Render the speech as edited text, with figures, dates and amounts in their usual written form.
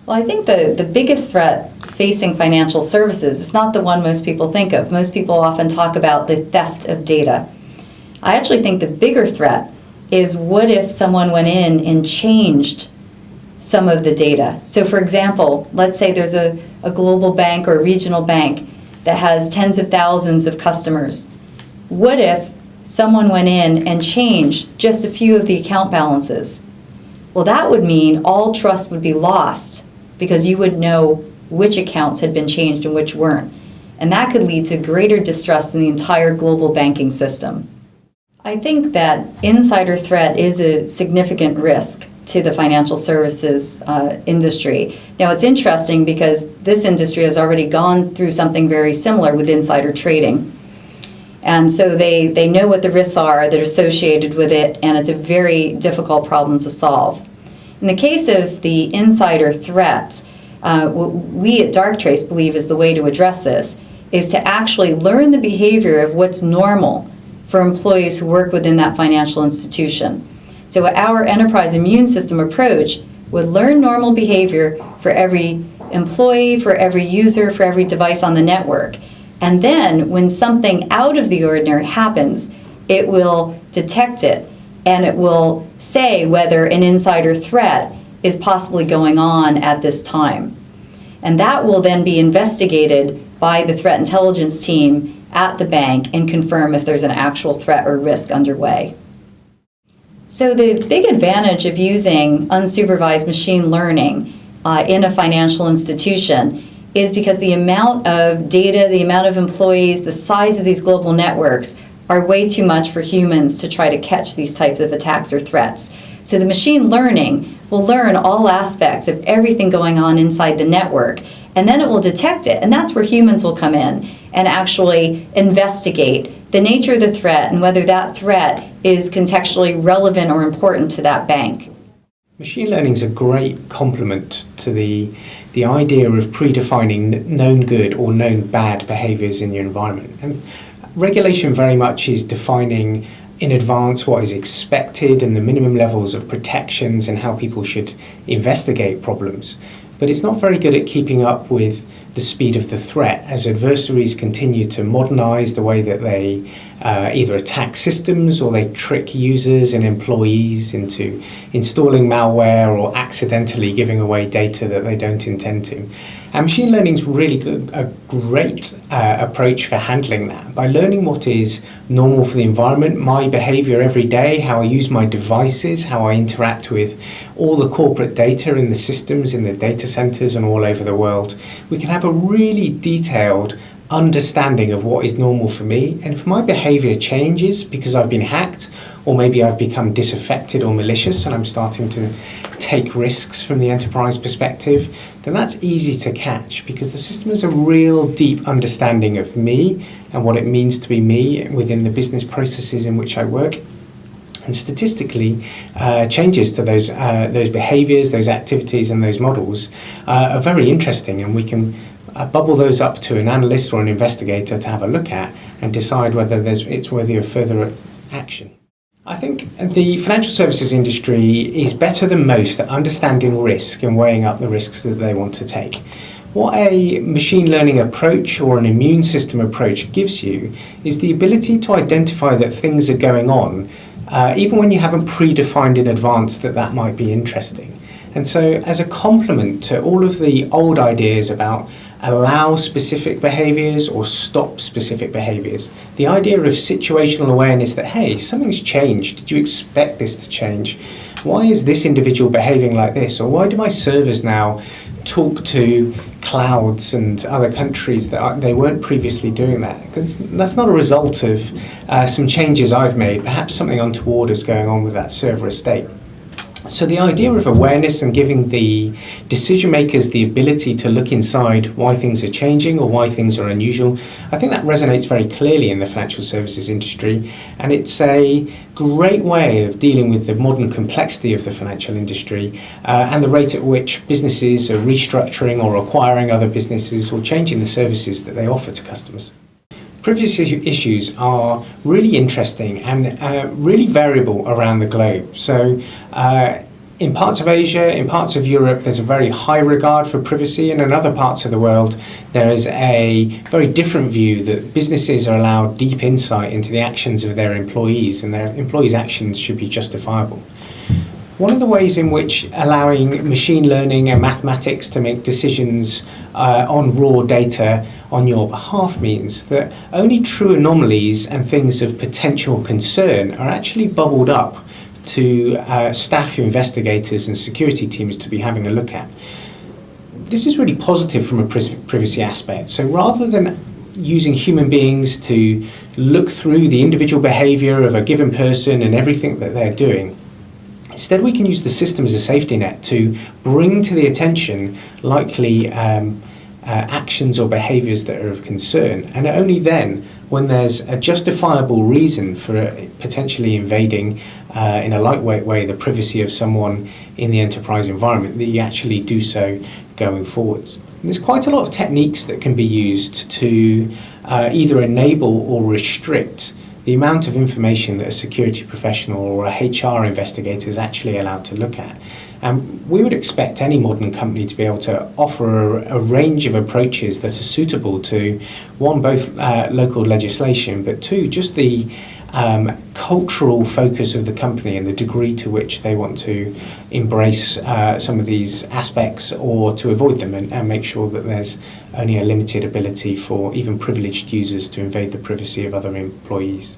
Well, I think the biggest threat facing financial services is not the one most people think of. Most people often talk about the theft of data. I actually think the bigger threat is what if someone went in and changed some of the data. So for example, let's say there's a global bank or a regional bank that has tens of thousands of customers. What if someone went in and changed just a few of the account balances? Well, that would mean all trust would be lost because you would know which accounts had been changed and which weren't. And that could lead to greater distrust in the entire global banking system. I think that insider threat is a significant risk to the financial services industry. Now, it's interesting because this industry has already gone through something very similar with insider trading. And so they know what the risks are that are associated with it, and it's a very difficult problem to solve. In the case of the insider threat, what we at DarkTrace believe is the way to address this is to actually learn the behavior of what's normal for employees who work within that financial institution. So our enterprise immune system approach would learn normal behavior for every employee, for every user, for every device on the network. And then when something out of the ordinary happens, it will detect it and it will say whether an insider threat is possibly going on at this time. And that will then be investigated by the threat intelligence team at the bank and confirm if there's an actual threat or risk underway. So the big advantage of using unsupervised machine learning in a financial institution is because the amount of data, the amount of employees, the size of these global networks are way too much for humans to try to catch these types of attacks or threats. So the machine learning will learn all aspects of everything going on inside the network, and then it will detect it. And that's where humans will come in and actually investigate the nature of the threat and whether that threat is contextually relevant or important to that bank. Machine learning is a great complement to the idea of predefining known good or known bad behaviours in your environment. And regulation very much is defining in advance what is expected and the minimum levels of protections and how people should investigate problems. But it's not very good at keeping up with the speed of the threat as adversaries continue to modernize the way that they either attack systems or they trick users and employees into installing malware or accidentally giving away data that they don't intend to. And machine learning is really a great approach for handling that. By learning what is normal for the environment, my behavior every day, how I use my devices, how I interact with all the corporate data in the systems, in the data centers and all over the world, we can have a really detailed understanding of what is normal for me. And if my behavior changes because I've been hacked, or maybe I've become disaffected or malicious and I'm starting to take risks from the enterprise perspective, then that's easy to catch because the system has a real deep understanding of me and what it means to be me within the business processes in which I work. And statistically, changes to those behaviors, those activities and those models are very interesting, and we can bubble those up to an analyst or an investigator to have a look at and decide whether it's worthy of further action. I think the financial services industry is better than most at understanding risk and weighing up the risks that they want to take. What a machine learning approach or an immune system approach gives you is the ability to identify that things are going on, even when you haven't predefined in advance that might be interesting. And so as a complement to all of the old ideas about allow specific behaviors or stop specific behaviors, the idea of situational awareness that, hey, something's changed. Did you expect this to change? Why is this individual behaving like this? Or why do my servers now talk to clouds and other countries that they weren't previously doing that? That's not a result of some changes I've made. Perhaps something untoward is going on with that server estate. So the idea of awareness and giving the decision makers the ability to look inside why things are changing or why things are unusual, I think that resonates very clearly in the financial services industry, and it's a great way of dealing with the modern complexity of the financial industry and the rate at which businesses are restructuring or acquiring other businesses or changing the services that they offer to customers. Privacy issues are really interesting and really variable around the globe. So in parts of Asia, in parts of Europe, there's a very high regard for privacy, and in other parts of the world, there is a very different view that businesses are allowed deep insight into the actions of their employees, and their employees' actions should be justifiable. One of the ways in which allowing machine learning and mathematics to make decisions on raw data on your behalf means that only true anomalies and things of potential concern are actually bubbled up to staff, investigators and security teams to be having a look at. This is really positive from a privacy aspect. So rather than using human beings to look through the individual behaviour of a given person and everything that they're doing, instead we can use the system as a safety net to bring to the attention likely actions or behaviours that are of concern, and only then, when there's a justifiable reason for potentially invading in a lightweight way the privacy of someone in the enterprise environment, that you actually do so going forwards. And there's quite a lot of techniques that can be used to either enable or restrict the amount of information that a security professional or a HR investigator is actually allowed to look at. And we would expect any modern company to be able to offer a range of approaches that are suitable to, one, both local legislation, but two, just the cultural focus of the company and the degree to which they want to embrace some of these aspects or to avoid them, and make sure that there's only a limited ability for even privileged users to invade the privacy of other employees.